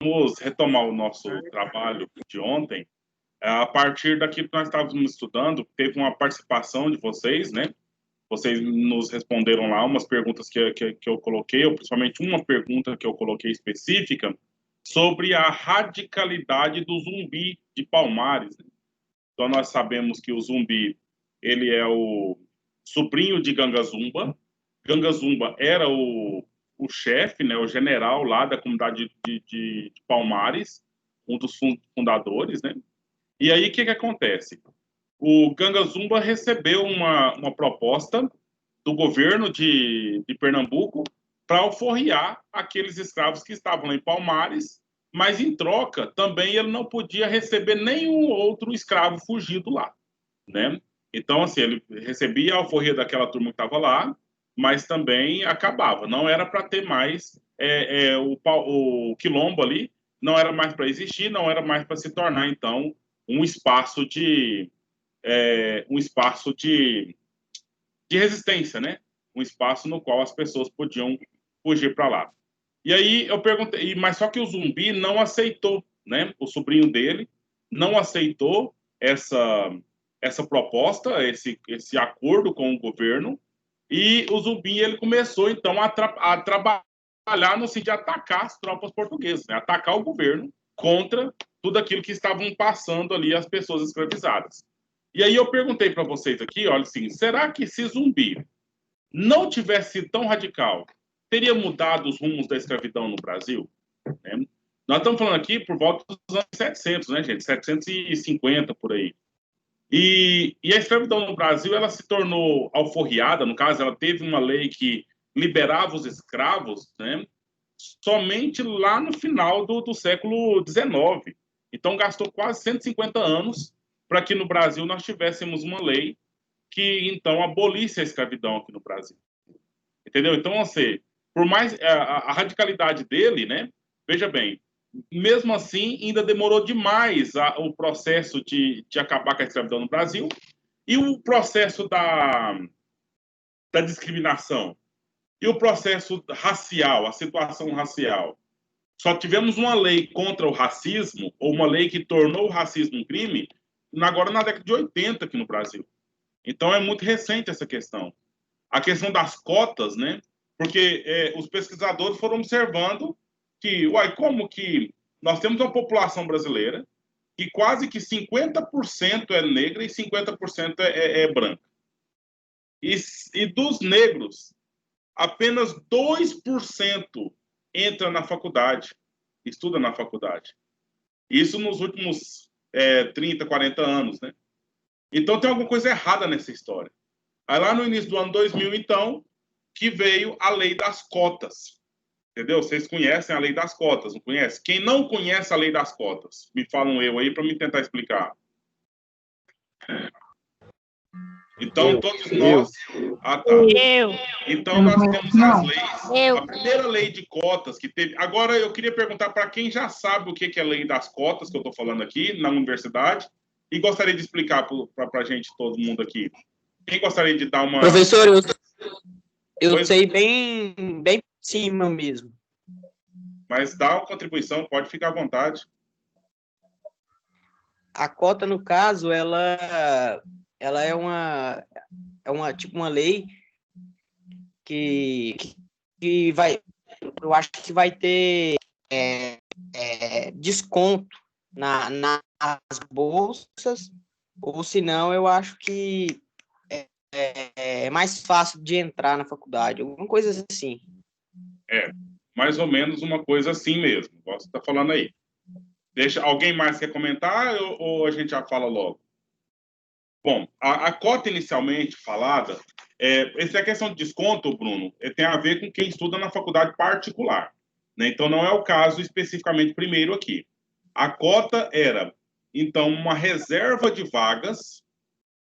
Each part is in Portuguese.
Vamos retomar o nosso trabalho de ontem. A partir daquilo que nós estávamos estudando, teve uma participação de vocês, né? Vocês nos responderam lá umas perguntas que eu coloquei, ou principalmente uma pergunta que eu coloquei específica, sobre a radicalidade do Zumbi de Palmares, né? Então, nós sabemos que o Zumbi, ele é o sobrinho de Ganga Zumba. Ganga Zumba era o chefe, né, o general lá da comunidade de Palmares, um dos fundadores, né? E aí, o que acontece? O Ganga Zumba recebeu uma proposta do governo de Pernambuco para alforriar aqueles escravos que estavam lá em Palmares, mas em troca também ele não podia receber nenhum outro escravo fugido lá, né? Então, assim, ele recebia a alforria daquela turma que estava lá, mas também acabava. Não era para ter mais o quilombo ali, não era mais para existir, não era mais para se tornar, então, um espaço de resistência, né? Um espaço no qual as pessoas podiam fugir para lá. E aí eu perguntei, mas só que o Zumbi não aceitou, né? O sobrinho dele não aceitou essa proposta, esse acordo com o governo, e o Zumbi ele começou então a trabalhar no sentido de atacar as tropas portuguesas, né? Atacar o governo contra tudo aquilo que estavam passando ali as pessoas escravizadas. E aí eu perguntei para vocês aqui, olha assim, será que se Zumbi não tivesse sido tão radical, teria mudado os rumos da escravidão no Brasil? Né? Nós estamos falando aqui por volta dos anos 700, né, gente? 750, por aí. E a escravidão no Brasil, ela se tornou alforriada, no caso, ela teve uma lei que liberava os escravos, né? Somente lá no final do século XIX. Então, gastou quase 150 anos para que no Brasil nós tivéssemos uma lei que, então, abolisse a escravidão aqui no Brasil. Entendeu? Então, assim, por mais a radicalidade dele, né? Veja bem, mesmo assim, ainda demorou demais o processo de acabar com a escravidão no Brasil e o processo da discriminação e o processo racial, a situação racial. Só tivemos uma lei contra o racismo, ou uma lei que tornou o racismo um crime, agora na década de 80 aqui no Brasil. Então é muito recente essa questão. A questão das cotas, né? Porque os pesquisadores foram observando que, uai, como que nós temos uma população brasileira que quase que 50% é negra e 50% é branca. E dos negros, apenas 2% entra na faculdade, estuda na faculdade. Isso nos últimos 30, 40 anos, né? Então tem alguma coisa errada nessa história. Aí lá no início do ano 2000, então, que veio a lei das cotas. Entendeu? Vocês conhecem a lei das cotas, não conhece? Quem não conhece a lei das cotas, me falam eu aí para me tentar explicar. Então, todos nós... Ah, tá. Então, nós temos as leis. A primeira lei de cotas que teve... Agora, eu queria perguntar para quem já sabe o que é a lei das cotas, que eu estou falando aqui, na universidade, e gostaria de explicar para a gente, todo mundo aqui. Quem gostaria de dar uma... Professor, eu sei bem por cima mesmo. Mas dá uma contribuição, pode ficar à vontade. A cota, no caso, ela é uma tipo uma lei que vai, eu acho que vai ter desconto nas bolsas, ou senão eu acho que é mais fácil de entrar na faculdade, alguma coisa assim. Mais ou menos uma coisa assim mesmo, você está falando aí. Alguém mais quer comentar ou a gente já fala logo? Bom, a cota inicialmente falada, essa é a questão de desconto, Bruno, tem a ver com quem estuda na faculdade particular, né? Então, não é o caso especificamente primeiro aqui. A cota era, então, uma reserva de vagas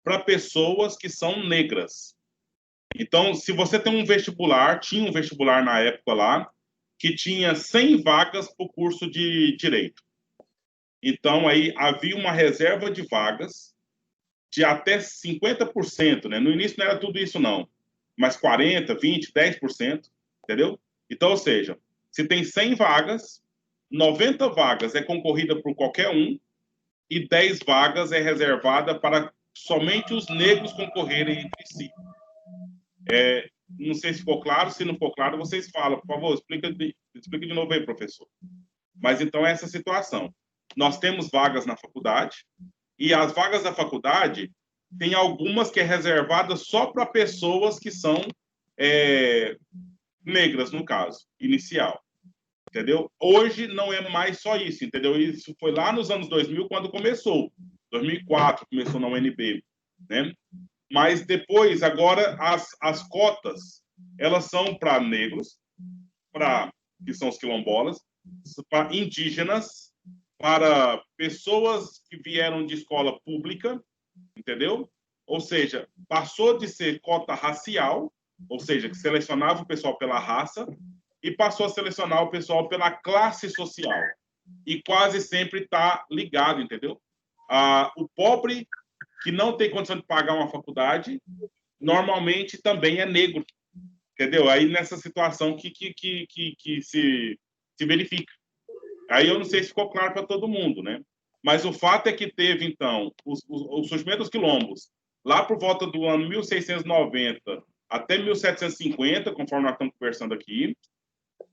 para pessoas que são negras. Então, se você tem um vestibular, tinha um vestibular na época lá, que tinha 100 vagas para o curso de Direito. Então, aí havia uma reserva de vagas de até 50%, né? No início não era tudo isso, não. Mas 40%, 20%, 10%, entendeu? Então, ou seja, se tem 100 vagas, 90 vagas é concorrida por qualquer um e 10 vagas é reservada para somente os negros concorrerem entre si. Não sei se ficou claro, se não for claro, vocês falam, por favor, explica de novo aí, professor. Mas então é essa situação. Nós temos vagas na faculdade, e as vagas da faculdade tem algumas que é reservada só para pessoas que são negras, no caso, inicial. Entendeu? Hoje não é mais só isso, entendeu? Isso foi lá nos anos 2000, quando começou. 2004 começou na UNB, né? Mas depois, agora, as cotas, elas são para negros, que são os quilombolas, para indígenas, para pessoas que vieram de escola pública, entendeu? Ou seja, passou de ser cota racial, ou seja, que selecionava o pessoal pela raça, e passou a selecionar o pessoal pela classe social. E quase sempre está ligado, entendeu? O pobre que não tem condição de pagar uma faculdade, normalmente também é negro, entendeu? Aí nessa situação que se verifica. Aí eu não sei se ficou claro para todo mundo, né? Mas o fato é que teve, então, o surgimento dos quilombos, lá por volta do ano 1690 até 1750, conforme nós estamos conversando aqui.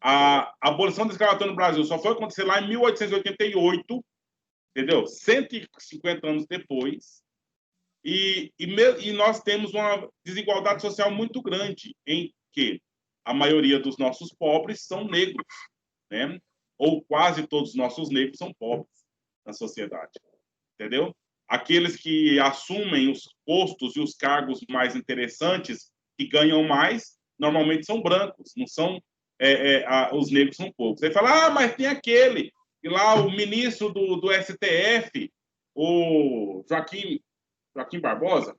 A abolição da escravatura no Brasil só foi acontecer lá em 1888, entendeu? 150 anos depois. E nós temos uma desigualdade social muito grande, em que a maioria dos nossos pobres são negros, né? Ou quase todos os nossos negros são pobres na sociedade, entendeu? Aqueles que assumem os postos e os cargos mais interessantes, que ganham mais, normalmente são brancos, não são os negros são poucos. Aí fala, mas tem aquele, e lá o ministro do STF, o Joaquim Barbosa,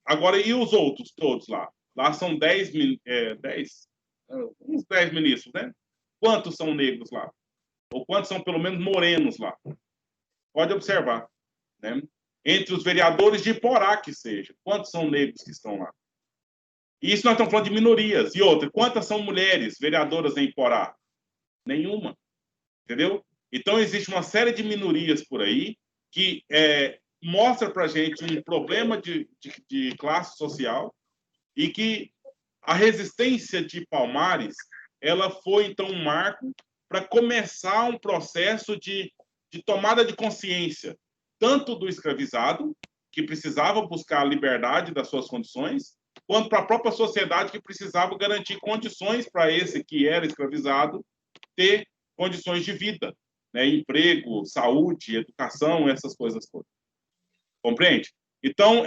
agora, e os outros todos lá? Lá são 10, uns 10 ministros, né? Quantos são negros lá? Ou quantos são, pelo menos, morenos lá? Pode observar, né? Entre os vereadores de Iporá, que seja, quantos são negros que estão lá? E isso nós estamos falando de minorias. E outra, quantas são mulheres vereadoras em Iporá? Nenhuma, entendeu? Então, existe uma série de minorias por aí que mostra para a gente um problema de classe social e que a resistência de Palmares, ela foi, então, um marco para começar um processo de tomada de consciência, tanto do escravizado, que precisava buscar a liberdade das suas condições, quanto para a própria sociedade, que precisava garantir condições para esse que era escravizado ter condições de vida, né? Emprego, saúde, educação, essas coisas todas. Compreende? Então,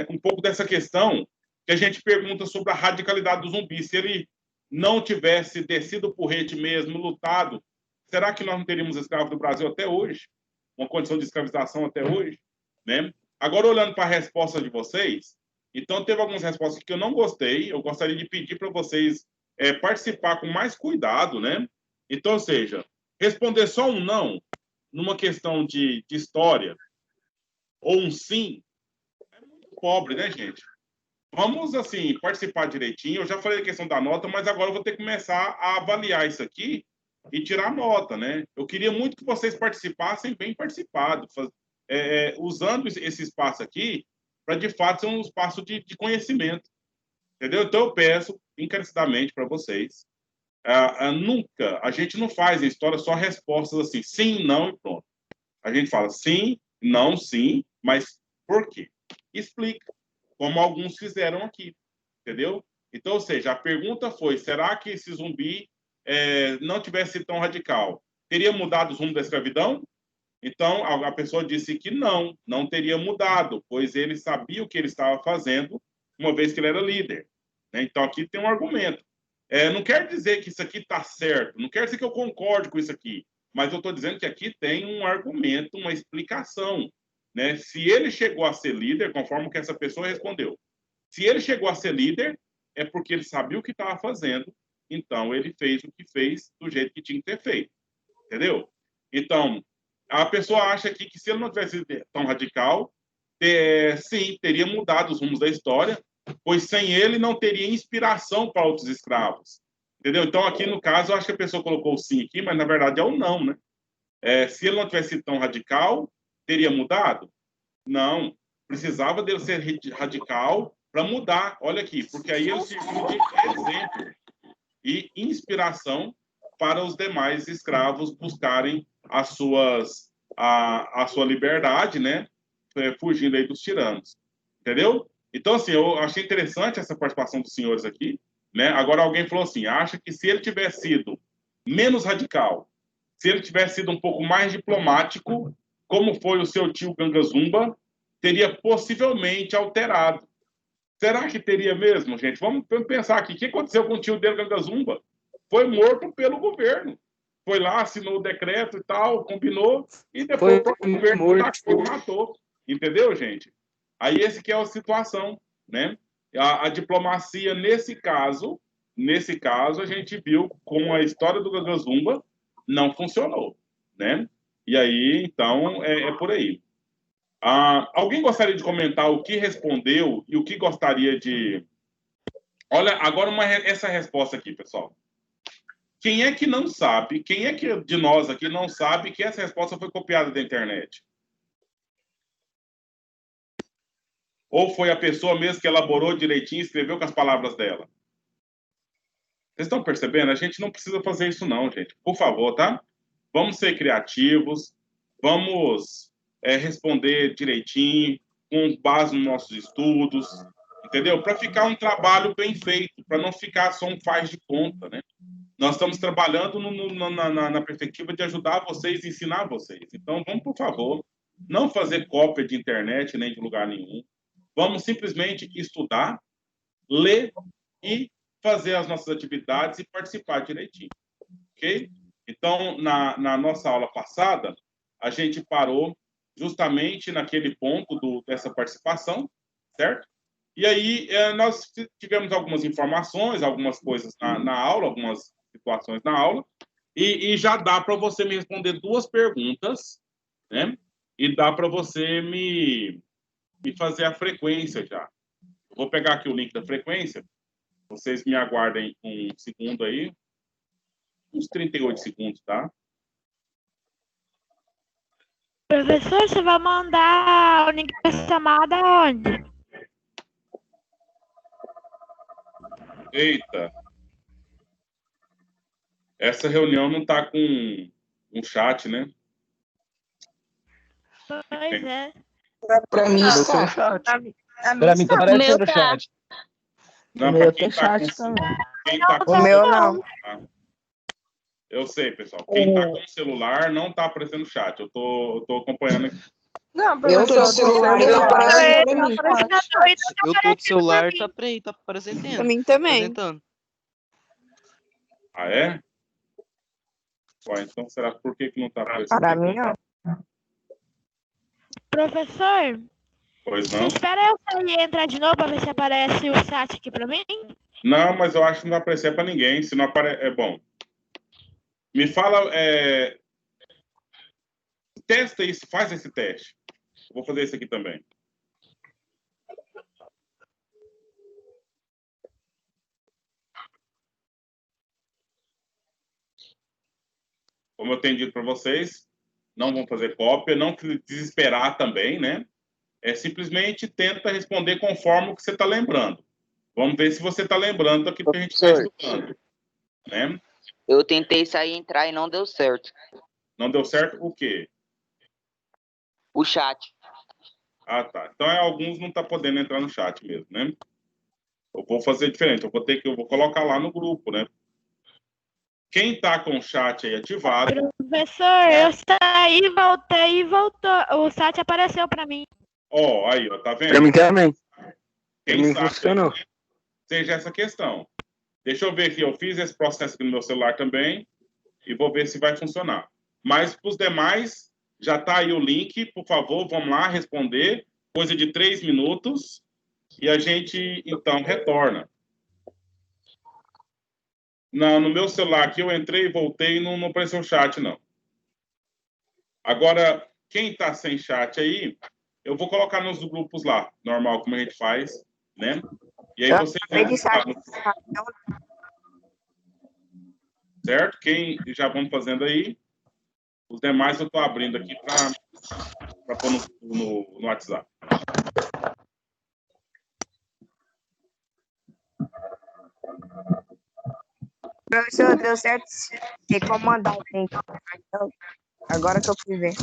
um pouco dessa questão que a gente pergunta sobre a radicalidade do zumbi. Se ele não tivesse descido o porrete mesmo, lutado, será que nós não teríamos escravos do Brasil até hoje? Uma condição de escravização até hoje? Né? Agora, olhando para a resposta de vocês, então teve algumas respostas que eu não gostei, eu gostaria de pedir para vocês participar com mais cuidado, né? Então, ou seja, responder só um não numa questão de história ou um sim é muito pobre, né, gente? Vamos, assim, participar direitinho. Eu já falei a questão da nota, mas agora eu vou ter que começar a avaliar isso aqui e tirar nota, né? Eu queria muito que vocês participassem bem participado, usando esse espaço aqui para, de fato, ser um espaço de conhecimento, entendeu? Então, eu peço encarecidamente para vocês, nunca, a gente não faz em história só respostas assim, sim, não e pronto. A gente fala sim, não, sim, mas por quê? Explica, como alguns fizeram aqui, entendeu? Então, ou seja, a pergunta foi, será que esse zumbi não tivesse sido tão radical, teria mudado o rumo da escravidão? Então, a pessoa disse que não teria mudado, pois ele sabia o que ele estava fazendo, uma vez que ele era líder. Né? Então, aqui tem um argumento. Não quer dizer que isso aqui está certo, não quer dizer que eu concorde com isso aqui, mas eu estou dizendo que aqui tem um argumento, uma explicação. Né? Se ele chegou a ser líder, conforme o que essa pessoa respondeu, se ele chegou a ser líder, é porque ele sabia o que estava fazendo, então ele fez o que fez do jeito que tinha que ter feito. Entendeu? Então, a pessoa acha aqui que se ele não tivesse sido tão radical, sim, teria mudado os rumos da história, pois sem ele não teria inspiração para outros escravos. Entendeu? Então, aqui no caso, eu acho que a pessoa colocou o sim aqui, mas na verdade é o não, né? Se ele não tivesse sido tão radical, teria mudado? Não. Precisava dele ser radical para mudar. Olha aqui, porque aí ele serviu de exemplo e inspiração para os demais escravos buscarem a sua liberdade, né? Fugindo aí dos tiranos. Entendeu? Então, assim, eu achei interessante essa participação dos senhores aqui, né? Agora, alguém falou assim, acha que se ele tivesse sido menos radical, se ele tivesse sido um pouco mais diplomático, como foi o seu tio Gangazumba, teria possivelmente alterado. Será que teria mesmo, gente? Vamos pensar aqui. O que aconteceu com o tio dele, Gangazumba? Foi morto pelo governo. Foi lá, assinou o decreto e tal, combinou, e depois o governo matou. Entendeu, gente? Aí esse que é a situação, né? A diplomacia, nesse caso, a gente viu com a história do Gangazumba, não funcionou, né? E aí, então, é por aí. Alguém gostaria de comentar o que respondeu e o que gostaria de... Olha, agora essa resposta aqui, pessoal. Quem é que não sabe, quem é que de nós aqui não sabe que essa resposta foi copiada da internet? Ou foi a pessoa mesmo que elaborou direitinho e escreveu com as palavras dela? Vocês estão percebendo? A gente não precisa fazer isso não, gente. Por favor, tá? Vamos ser criativos, vamos responder direitinho, com base nos nossos estudos, entendeu? Para ficar um trabalho bem feito, para não ficar só um faz de conta, né? Nós estamos trabalhando na perspectiva de ajudar vocês, ensinar vocês. Então, vamos, por favor, não fazer cópia de internet nem de lugar nenhum. Vamos simplesmente estudar, ler e fazer as nossas atividades e participar direitinho, ok? Então, na nossa aula passada, a gente parou justamente naquele ponto dessa participação, certo? E aí, nós tivemos algumas informações, algumas coisas na aula, algumas situações na aula, e já dá para você me responder duas perguntas, né? E dá para você me fazer a frequência já. Vou pegar aqui o link da frequência, vocês me aguardem um segundo aí, uns 38 segundos, tá? Professor, você vai mandar o link da chamada onde? Eita! Essa reunião não está com um chat, né? Pois é. Pra mim está. Pra mim tá aparecendo o chat. Não, O para meu quem tem tá chat com... também. Quem tá com O meu não. Eu sei, pessoal. Quem tá com o celular não tá aparecendo chat. Eu tô acompanhando aqui. Não, eu tô no celular e tá aparecendo pra mim. Eu tô com celular, tá aparecendo. Pra mim também. Apresentando. Ah, é? Ué, então será por que não tá aparecendo? Para mim, não. Professor, Pois você não? espera eu sair e entrar de novo pra ver se aparece o chat aqui pra mim? Não, mas eu acho que não vai aparecer para ninguém. Se não aparecer, é bom. Me fala, testa isso, faz esse teste. Eu vou fazer isso aqui também. Como eu tenho dito para vocês, não vão fazer cópia, não desesperar também, né? Simplesmente tenta responder conforme o que você está lembrando. Vamos ver se você está lembrando daquilo que a gente está estudando. Né? Eu tentei sair e entrar e não deu certo. Não deu certo o quê? O chat. Ah, tá. Então alguns não estão podendo entrar no chat mesmo, né? Eu vou fazer diferente. Eu vou colocar lá no grupo, né? Quem está com o chat aí ativado... Professor, eu saí, voltei e voltou. O chat apareceu pra mim. Aí, ó, tá vendo? Pra mim também. Quem Não sabe funcionou. seja essa questão. Deixa eu ver aqui. Eu fiz esse processo aqui no meu celular também e vou ver se vai funcionar. Mas para os demais, já está aí o link. Por favor, vamos lá responder. Coisa de 3 minutos e a gente, então, retorna. No meu celular aqui, eu entrei e voltei e não apareceu o chat, não. Agora, quem está sem chat aí, eu vou colocar nos grupos lá, normal, como a gente faz, né? E aí vocês... certo? Quem já vamos fazendo aí. Os demais eu estou abrindo aqui para pôr no WhatsApp. Professor, deu certo ter como mandar o link. Agora que eu fui ver.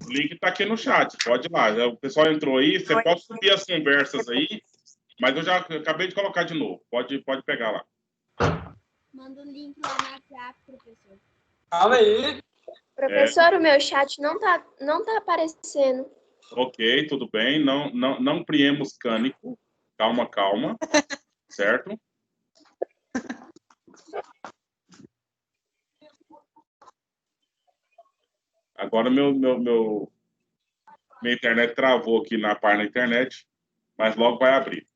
O link está aqui no chat, pode ir lá. O pessoal entrou aí, você pode subir as conversas aí, mas eu já acabei de colocar de novo. Pode pegar lá. Manda o link lá no WhatsApp, professor. Calma aí. Professor, o meu chat não tá aparecendo. Ok, tudo bem. Não priemos cânico. Calma. Certo? Agora minha internet travou aqui na página da internet, mas logo vai abrir.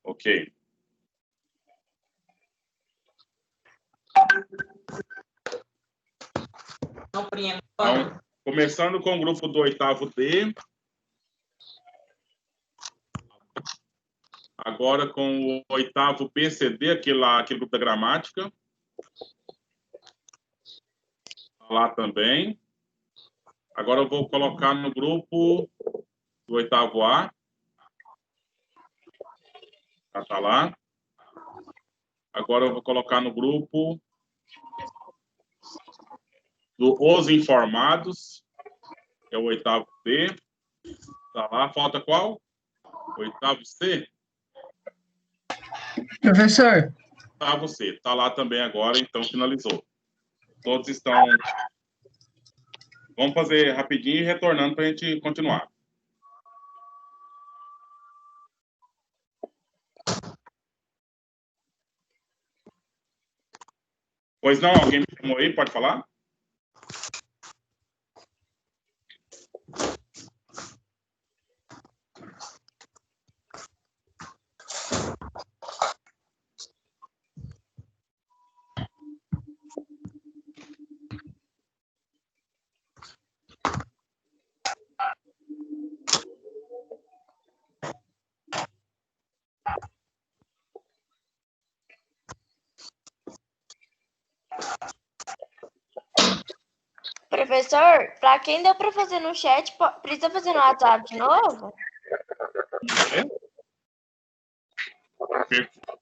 Ok. Não prima. Então, começando com o grupo do 8º D. Agora com o 8º PCD, aquele grupo da gramática. Lá também. Agora eu vou colocar no grupo do 8º A. Já tá lá. Agora eu vou colocar no grupo Os Informados, que é o 8º B. Tá lá. Falta qual? 8º C? Professor, 8º C. Tá lá também agora, então finalizou. Todos estão... Vamos fazer rapidinho e retornando para a gente continuar. Pois não, alguém me chamou aí? Pode falar? Professor, para quem deu para fazer no chat, precisa fazer no WhatsApp de novo?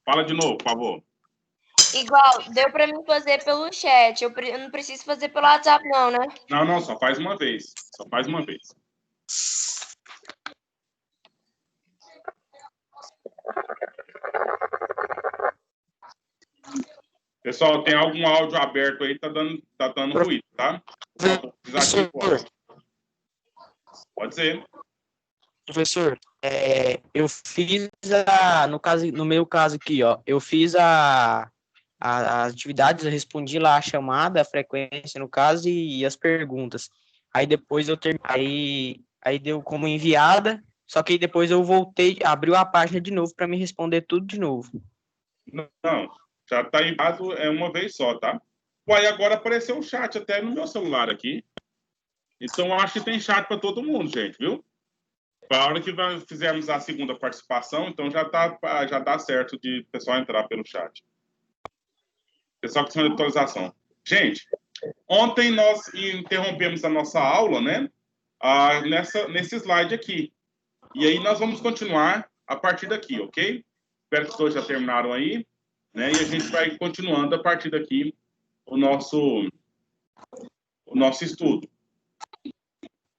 Fala de novo, por favor. Igual, deu para mim fazer pelo chat. Eu não preciso fazer pelo WhatsApp, não, né? Não, só faz uma vez. Só faz uma vez. Pessoal, tem algum áudio aberto aí, tá dando ruído, tá? Pode ser. Professor, eu fiz no meu caso aqui, ó, eu fiz as atividades, eu respondi lá a chamada, a frequência no caso e as perguntas. Aí depois eu terminei, aí deu como enviada, só que aí depois eu voltei, abriu a página de novo para me responder tudo de novo. Não, já tá enviado uma vez só, tá? Uai, agora apareceu o chat até no meu celular aqui. Então, eu acho que tem chat para todo mundo, gente, viu? Para a hora que fizermos a segunda participação, então já dá certo de o pessoal entrar pelo chat. Pessoal que são de atualização. Gente, ontem nós interrompemos a nossa aula, né? Nesse slide aqui. E aí nós vamos continuar a partir daqui, ok? Espero que todos já terminaram aí, né? E a gente vai continuando a partir daqui o nosso estudo.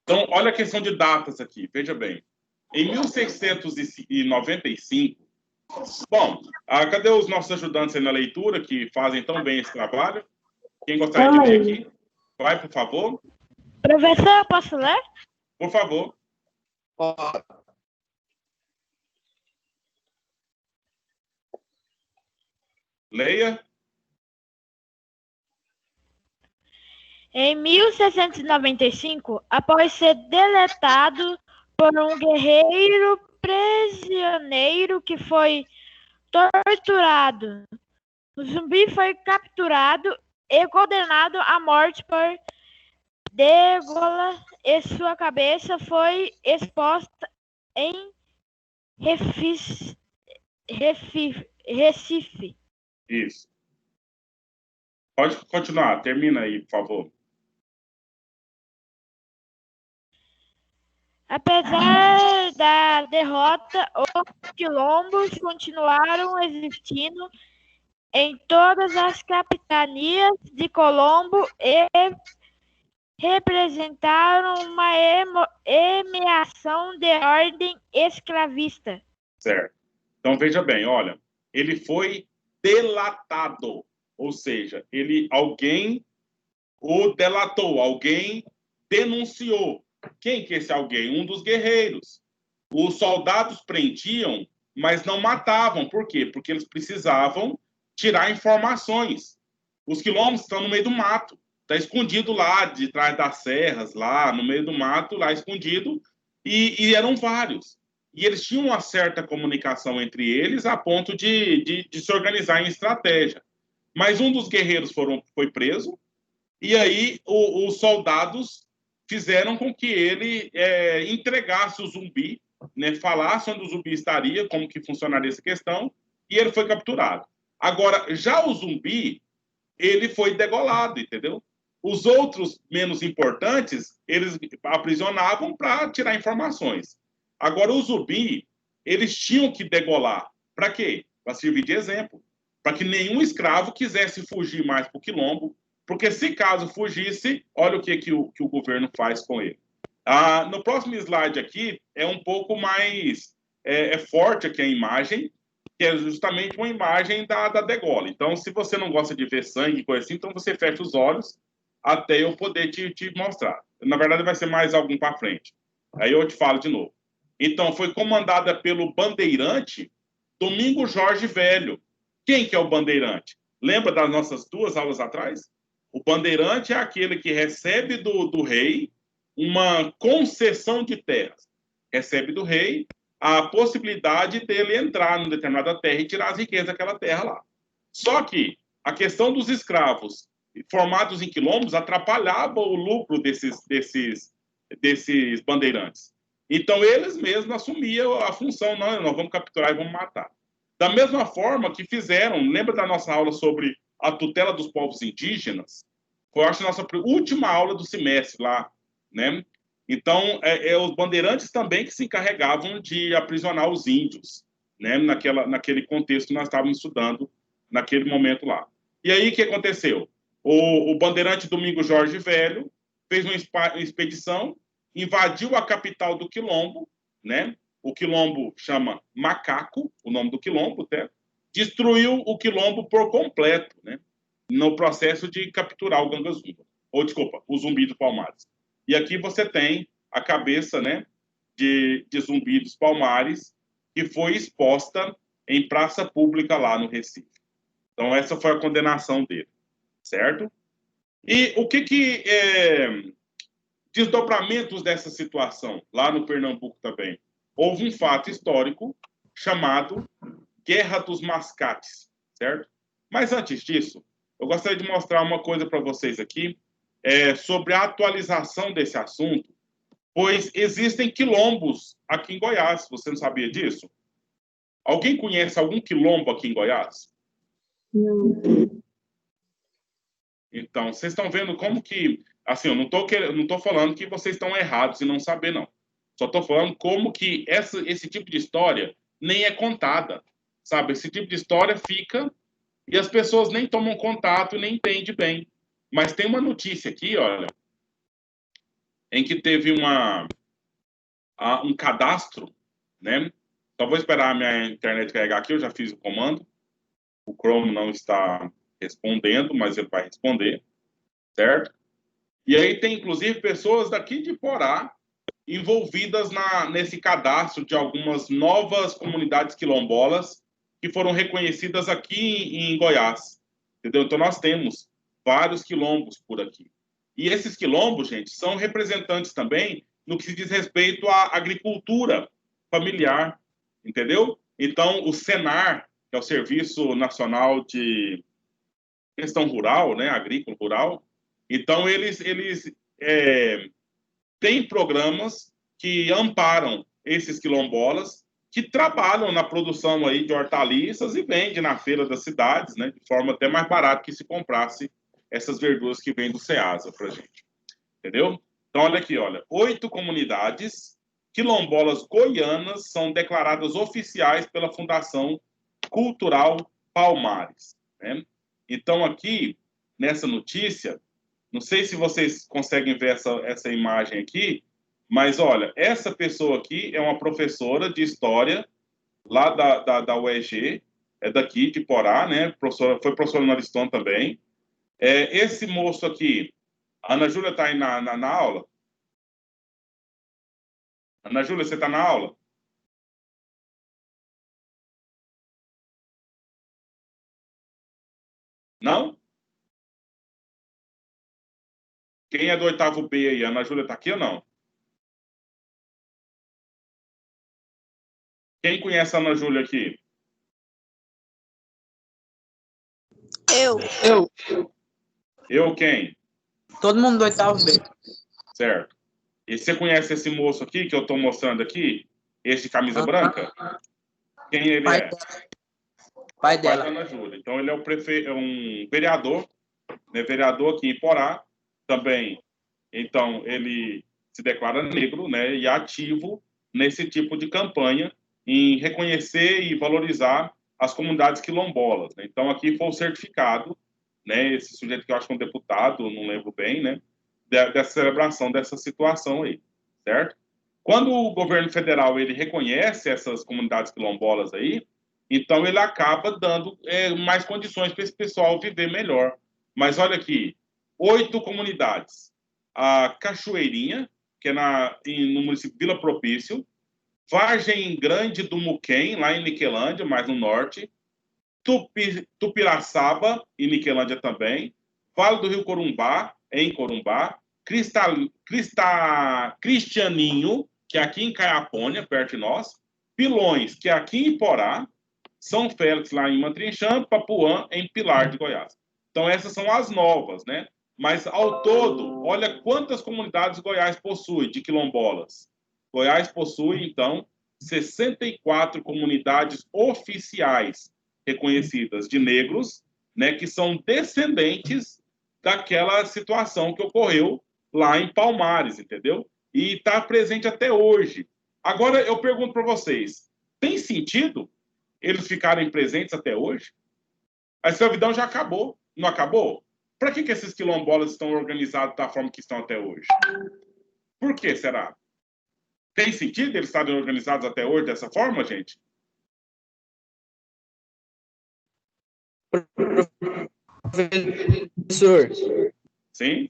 Então, olha a questão de datas aqui, veja bem. Em 1695, bom, cadê os nossos ajudantes aí na leitura, que fazem tão bem esse trabalho? Quem gostaria de ler aqui? Vai, por favor. Professor, posso ler? Por favor. Leia. Em 1695, após ser deletado por um guerreiro prisioneiro que foi torturado. O zumbi foi capturado e condenado à morte por Degola e sua cabeça foi exposta em Recife. Isso. Pode continuar, termina aí, por favor. Apesar da derrota, os quilombos continuaram existindo em todas as capitanias de Colombo e representaram uma ameação de ordem escravista. Certo. Então, veja bem, olha, ele foi delatado, ou seja, alguém o delatou, alguém denunciou. Quem que é esse alguém? Um dos guerreiros. Os soldados prendiam, mas não matavam. Por quê? Porque eles precisavam tirar informações. Os quilombos estão no meio do mato. Está escondido lá, de trás das serras, lá no meio do mato, lá escondido. E eram vários. E eles tinham uma certa comunicação entre eles a ponto de se organizar em estratégia. Mas um dos guerreiros foi preso, e aí os soldados fizeram com que ele entregasse o zumbi, né, falasse onde o zumbi estaria, como que funcionaria essa questão, e ele foi capturado. Agora, já o zumbi, ele foi degolado, entendeu? Os outros menos importantes, eles aprisionavam para tirar informações. Agora, o zumbi, eles tinham que degolar. Para quê? Para servir de exemplo. Para que nenhum escravo quisesse fugir mais para o quilombo, porque se caso fugisse, olha o que o governo faz com ele. No próximo slide aqui, é um pouco mais forte aqui a imagem, que é justamente uma imagem da degola. Então, se você não gosta de ver sangue e coisa assim, então você fecha os olhos até eu poder te mostrar. Na verdade, vai ser mais algum para frente. Aí eu te falo de novo. Então, foi comandada pelo bandeirante Domingo Jorge Velho. Quem que é o bandeirante? Lembra das nossas 2 aulas atrás? O bandeirante é aquele que recebe do rei uma concessão de terras. Recebe do rei a possibilidade dele entrar numa determinada terra e tirar as riquezas daquela terra lá. Só que a questão dos escravos formados em quilombos atrapalhava o lucro desses bandeirantes. Então, eles mesmos assumiam a função, não, nós vamos capturar e vamos matar. Da mesma forma que fizeram, lembra da nossa aula sobre a tutela dos povos indígenas? Foi, acho, a nossa última aula do semestre lá, né? Então, os bandeirantes também que se encarregavam de aprisionar os índios, né? Naquele contexto que nós estávamos estudando naquele momento lá. E aí, o que aconteceu? O bandeirante Domingo Jorge Velho fez uma expedição, invadiu a capital do quilombo, né? O quilombo chama Macaco, o nome do quilombo, até, destruiu o quilombo por completo, né? No processo de capturar o Gangazumba, ou desculpa, o Zumbi dos Palmares. E aqui você tem a cabeça, né, de Zumbi dos Palmares, que foi exposta em praça pública lá no Recife. Então, essa foi a condenação dele, certo? E o que desdobramentos dessa situação, lá no Pernambuco também? Houve um fato histórico chamado Guerra dos Mascates, certo? Mas antes disso, eu gostaria de mostrar uma coisa para vocês aqui sobre a atualização desse assunto, pois existem quilombos aqui em Goiás. Você não sabia disso? Alguém conhece algum quilombo aqui em Goiás? Não. Então, vocês estão vendo como que... Assim, eu não estou falando que vocês estão errados e não saber, não. Só estou falando como que esse tipo de história nem é contada, sabe? Esse tipo de história fica e as pessoas nem tomam contato e nem entendem bem. Mas tem uma notícia aqui, olha, em que teve um cadastro, né? Só vou esperar a minha internet carregar aqui, eu já fiz o comando. O Chrome não está respondendo, mas ele vai responder, certo? E aí tem, inclusive, pessoas daqui de Porá envolvidas nesse cadastro de algumas novas comunidades quilombolas que foram reconhecidas aqui em Goiás, entendeu? Então, nós temos vários quilombos por aqui. E esses quilombos, gente, são representantes também no que se diz respeito à agricultura familiar, entendeu? Então, o Senar, que é o Serviço Nacional de Questão Rural, né, agrícola rural. Então, eles têm programas que amparam esses quilombolas que trabalham na produção aí de hortaliças e vendem na feira das cidades, né, de forma até mais barata que se comprasse essas verduras que vêm do Ceasa para a gente. Entendeu? Então, olha aqui, olha. 8 comunidades quilombolas goianas são declaradas oficiais pela Fundação Cultural Palmares, né? Então, aqui, nessa notícia, não sei se vocês conseguem ver essa imagem aqui, mas, olha, essa pessoa aqui é uma professora de História lá da UEG, é daqui, de Porá, né? Foi professora na Ariston também. Esse moço aqui, a Ana Júlia está aí na aula? Ana Júlia, você está na aula? Não? Quem é do 8º B aí? A Ana Júlia está aqui ou não? Quem conhece a Ana Júlia aqui? Eu quem? Todo mundo do 8º B. Certo. E você conhece esse moço aqui que eu estou mostrando aqui? Esse de camisa branca? Quem ele Pai é? Pai Da dela. Ana Júlia. Então, ele é um vereador, né, vereador aqui em Porá, também. Então, ele se declara negro, né, e ativo nesse tipo de campanha em reconhecer e valorizar as comunidades quilombolas, né? Então, aqui foi o certificado, né, esse sujeito que eu acho que é um deputado, não lembro bem, né, dessa celebração, dessa situação aí, certo? Quando o governo federal ele reconhece essas comunidades quilombolas aí, então ele acaba dando mais condições para esse pessoal viver melhor. Mas olha aqui, 8 comunidades. A Cachoeirinha, que é no município de Vila Propício, Vargem Grande do Muquem, lá em Niquelândia, mais no norte, Tupiraçaba, em Niquelândia também, Vale do Rio Corumbá, em Corumbá, Cristianinho, que é aqui em Caiapônia, perto de nós, Pilões, que é aqui em Porá, São Félix, lá em Mantrinchã, Papuã, em Pilar de Goiás. Então, essas são as novas, né? Mas, ao todo, olha quantas comunidades Goiás possui de quilombolas. Goiás possui, então, 64 comunidades oficiais reconhecidas de negros, né, que são descendentes daquela situação que ocorreu lá em Palmares, entendeu? E está presente até hoje. Agora, eu pergunto para vocês, tem sentido eles ficarem presentes até hoje? A escravidão já acabou, não acabou? Para que esses quilombolas estão organizados da forma que estão até hoje? Por que será? Tem sentido eles estarem organizados até hoje dessa forma, gente? Professor, Sim?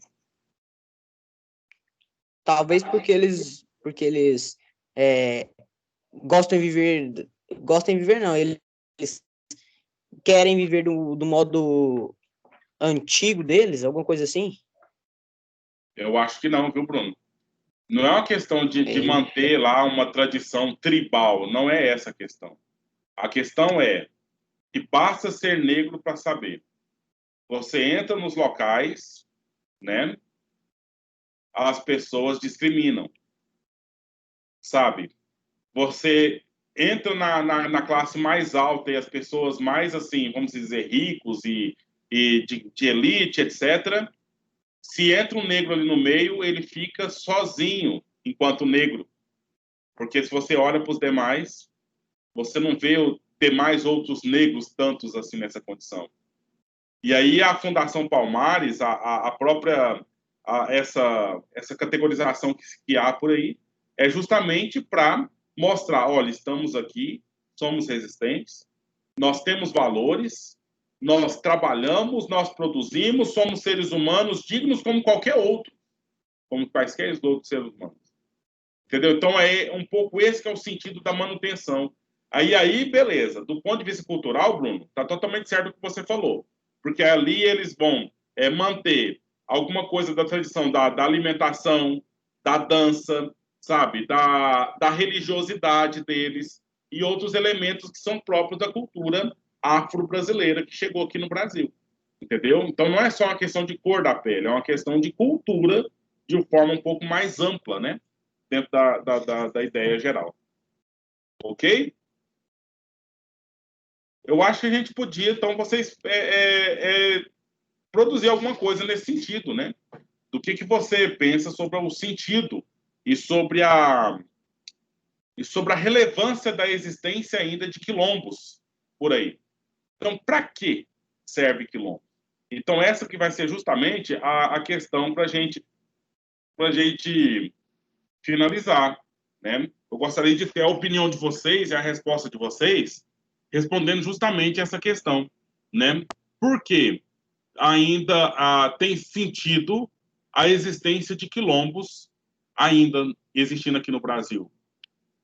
talvez porque eles gostam de viver não, eles querem viver do modo antigo deles, alguma coisa assim? Eu acho que não, viu, Bruno? Não é uma questão de manter lá uma tradição tribal, não é essa a questão. A questão é que basta ser negro para saber. Você entra nos locais, né? As pessoas discriminam, sabe? Você entra na classe mais alta e as pessoas mais, assim, vamos dizer, ricos e de elite, etc. Se entra um negro ali no meio, ele fica sozinho enquanto negro. Porque se você olha para os demais, você não vê demais outros negros tantos assim nessa condição. E aí a Fundação Palmares, a própria essa categorização que há por aí, é justamente para mostrar, olha, estamos aqui, somos resistentes, nós temos valores, nós trabalhamos, nós produzimos, somos seres humanos dignos como qualquer outro, como quaisquer outros seres humanos. Entendeu? Então, é um pouco esse que é o sentido da manutenção. Aí, beleza. Do ponto de vista cultural, Bruno, está totalmente certo o que você falou. Porque ali eles vão manter alguma coisa da tradição da alimentação, da dança, sabe? Da religiosidade deles e outros elementos que são próprios da cultura afro-brasileira que chegou aqui no Brasil, entendeu? Então, não é só uma questão de cor da pele, é uma questão de cultura de uma forma um pouco mais ampla, né? Dentro da ideia geral. Ok? Eu acho que a gente podia, então, vocês produzir alguma coisa nesse sentido, né? Do que você pensa sobre o sentido e sobre a relevância da existência ainda de quilombos por aí. Então, para que serve quilombo? Então, essa que vai ser justamente a questão para a gente finalizar, né? Eu gostaria de ter a opinião de vocês e a resposta de vocês respondendo justamente essa questão, né? Por que ainda tem sentido a existência de quilombos ainda existindo aqui no Brasil?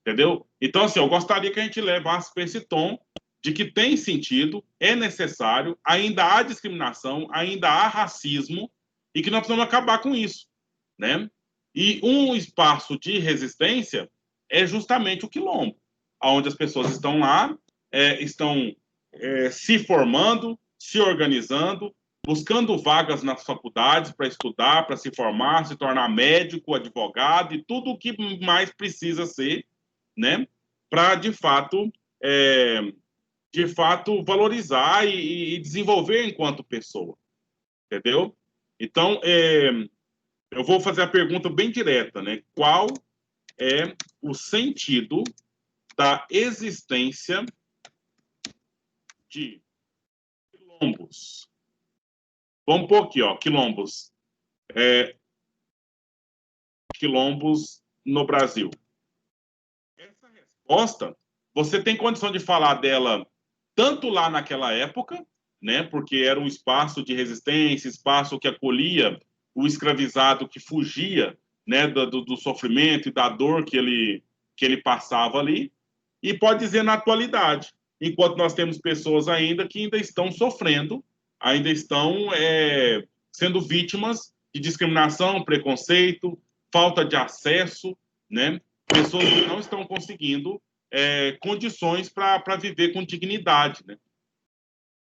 Entendeu? Então, assim, eu gostaria que a gente levasse para esse tom de que tem sentido, é necessário, ainda há discriminação, ainda há racismo, e que nós precisamos acabar com isso, né? E um espaço de resistência é justamente o quilombo, onde as pessoas estão lá, estão se formando, se organizando, buscando vagas nas faculdades para estudar, para se formar, se tornar médico, advogado e tudo o que mais precisa ser, né? Para, de fato, valorizar e desenvolver enquanto pessoa, entendeu? Então, eu vou fazer a pergunta bem direta, né? Qual é o sentido da existência de quilombos? Vamos pôr aqui, ó, quilombos. Quilombos no Brasil. Essa resposta, você tem condição de falar dela tanto lá naquela época, né? Porque era um espaço de resistência, espaço que acolhia o escravizado que fugia, né, do sofrimento e da dor que ele passava ali, e pode dizer na atualidade, enquanto nós temos pessoas ainda que ainda estão sofrendo, ainda estão sendo vítimas de discriminação, preconceito, falta de acesso, né? Pessoas que não estão conseguindo condições para viver com dignidade, né?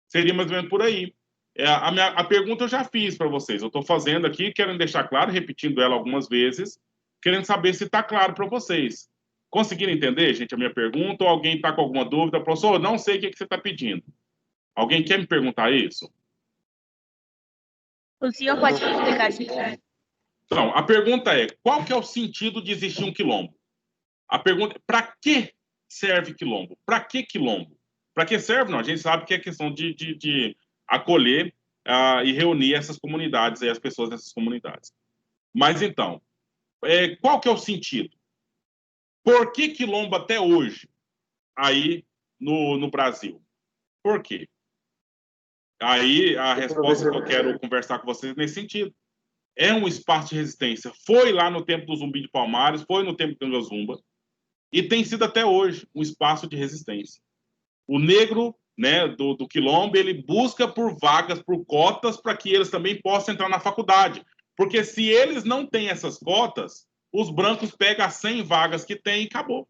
Seria mais ou menos por aí. A pergunta eu já fiz para vocês. Eu estou fazendo aqui, querendo deixar claro, repetindo ela algumas vezes, querendo saber se está claro para vocês. Conseguiram entender, gente, a minha pergunta? Ou alguém está com alguma dúvida? Professor, não sei o que você está pedindo. Alguém quer me perguntar isso? O senhor pode explicar, gente? Então, a pergunta é, qual que é o sentido de existir um quilombo? A pergunta é, para que serve quilombo? Para que quilombo? Para que serve? Não, a gente sabe que é questão de acolher e reunir essas comunidades, as pessoas dessas comunidades. Mas, então, qual que é o sentido? Por que quilombo até hoje aí no Brasil? Por quê? Aí a resposta que eu quero conversar com vocês nesse sentido. É um espaço de resistência. Foi lá no tempo do Zumbi de Palmares, foi no tempo do Cangazumba, e tem sido até hoje um espaço de resistência. O negro, né, do quilombo, ele busca por vagas, por cotas, para que eles também possam entrar na faculdade. Porque se eles não têm essas cotas, os brancos pegam as 100 vagas que tem e acabou,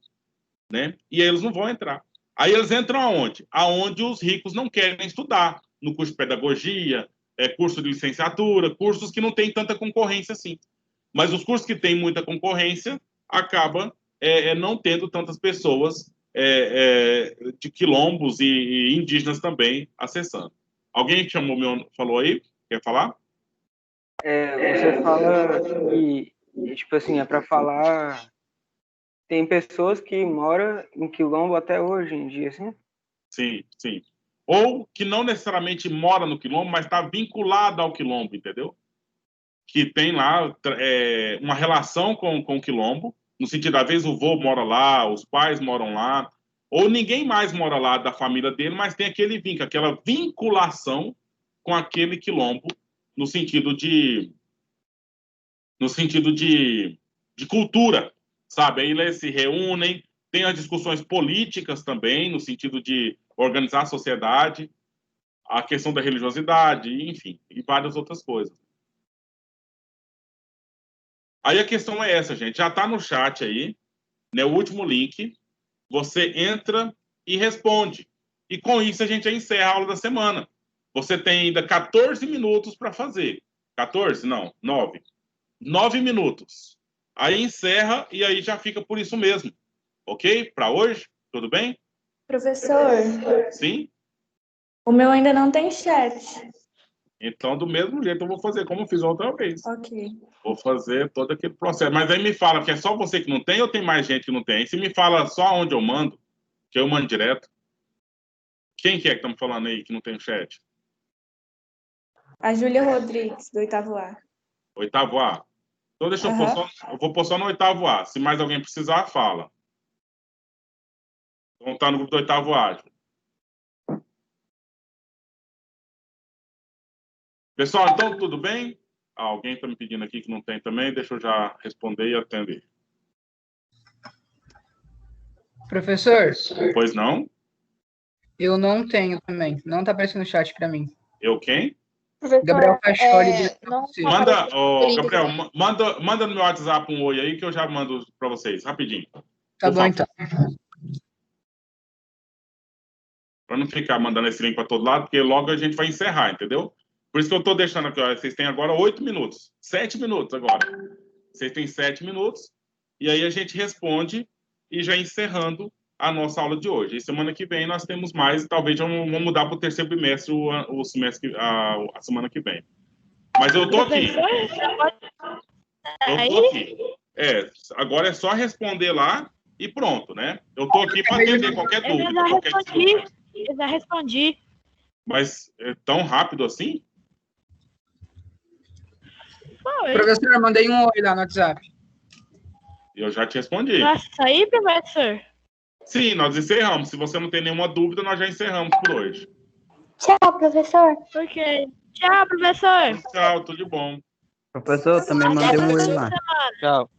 né? E aí eles não vão entrar. Aí eles entram aonde? Aonde os ricos não querem estudar, no curso de pedagogia, curso de licenciatura, cursos que não têm tanta concorrência assim. Mas os cursos que têm muita concorrência acabam não tendo tantas pessoas de quilombos e indígenas também acessando. Alguém que falou aí? Quer falar? Você fala que, tipo assim, é para falar... Tem pessoas que moram em quilombo até hoje em dia, assim? Sim, sim. Ou que não necessariamente mora no quilombo, mas está vinculado ao quilombo, entendeu? Que tem lá uma relação com o quilombo, no sentido, às vezes o vô mora lá, os pais moram lá, ou ninguém mais mora lá da família dele, mas tem aquele vínculo, aquela vinculação com aquele quilombo, no sentido de cultura, sabe? Aí eles se reúnem, tem as discussões políticas também, no sentido de organizar a sociedade, a questão da religiosidade, enfim, e várias outras coisas. Aí a questão é essa, gente. Já está no chat aí, né? O último link. Você entra e responde. e com isso a gente já encerra a aula da semana. Você tem ainda 14 minutos para fazer. 14? Não, 9. 9 minutos. Aí encerra e aí já fica por isso mesmo. Ok? Para hoje? Tudo bem? Professor, Sim? o meu ainda não tem chat. Então, do mesmo jeito, eu vou fazer como eu fiz outra vez. Ok. Vou fazer todo aquele processo. Mas aí me fala que é só você que não tem ou tem mais gente que não tem? Se me fala só onde eu mando, que eu mando direto. Quem que é que estamos falando aí que não tem chat? A Júlia Rodrigues, do 8º A. 8º A. Então deixa eu pôr só, eu vou pôr só no 8º A. Se mais alguém precisar, fala. Então tá no grupo do 8º A. Pessoal, então tudo bem? Alguém está me pedindo aqui que não tem também, deixa eu já responder e atender. Professor, Pois não? eu não tenho também. Não tá aparecendo no chat para mim. Eu quem? Gabriel Cacholi. Manda, Gabriel, manda no meu WhatsApp um oi aí que eu já mando para vocês, rapidinho. Tá bom, então. Para não ficar mandando esse link para todo lado, porque logo a gente vai encerrar, entendeu? Por isso que eu estou deixando aqui, ó, vocês têm agora 8 minutos. 7 minutos agora. Vocês têm 7 minutos. E aí a gente responde e já encerrando a nossa aula de hoje. E semana que vem nós temos mais, talvez vamos mudar para o terceiro bimestre o semestre, a semana que vem. Mas eu tô aqui. Eu tô aqui. Agora é só responder lá e pronto, né? Eu tô aqui para atender qualquer dúvida. Eu já respondi. Mas é tão rápido assim? Foi. Professor, eu mandei um oi lá no WhatsApp. Eu já te respondi. Nossa, aí, professor? Sim, nós encerramos. Se você não tem nenhuma dúvida, nós já encerramos por hoje. Tchau, professor. Ok. Tchau, professor. Tchau, tudo de bom. Professor, eu também mandei um oi lá. Tchau.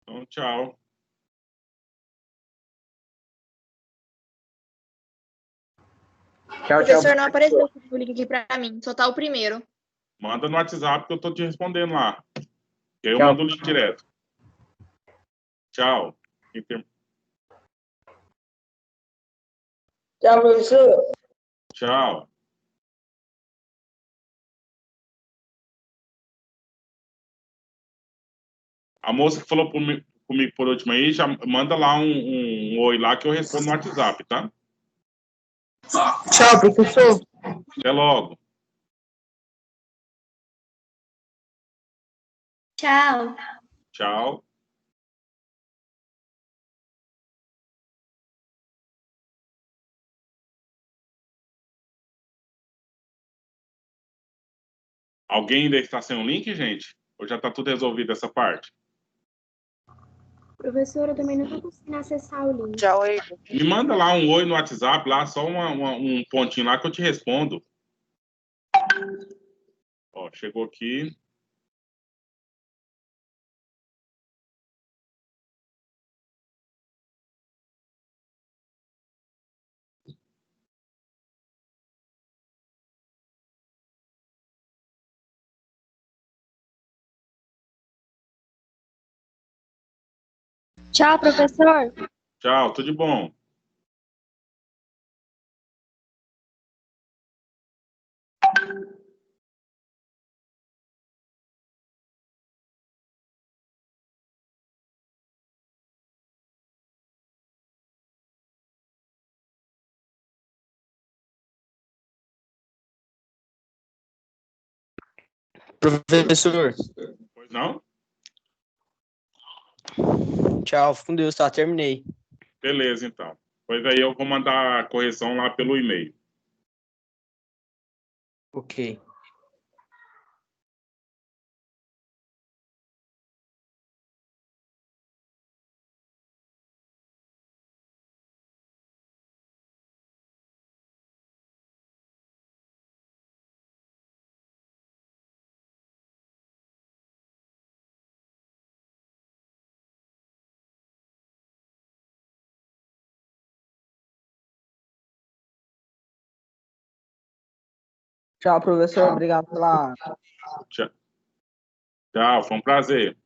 Então, tchau. Tchau, Professor, não apareceu o link aqui pra mim, só tá o primeiro. Manda no WhatsApp que eu tô te respondendo lá. Que aí eu Tchau. mando o link direto. Tchau. Tchau, professor. Tchau. A moça que falou comigo por último aí, já manda lá um oi lá que eu respondo no WhatsApp, tá? Tchau, professor. Até logo. Tchau. Tchau. Alguém ainda está sem o link, gente? Ou já está tudo resolvido essa parte? Professor, eu também não tô conseguindo acessar o link. Tchau aí. Me manda lá um oi no WhatsApp, lá só um pontinho lá que eu te respondo. Ó, chegou aqui. Tchau, professor. Tchau, tudo de bom. Professor, Pois não? tchau, com Deus, tá? Terminei. Beleza, então. Pois aí eu vou mandar a correção lá pelo e-mail. Ok. Tchau, professor. Obrigado pela. Tchau, foi um prazer.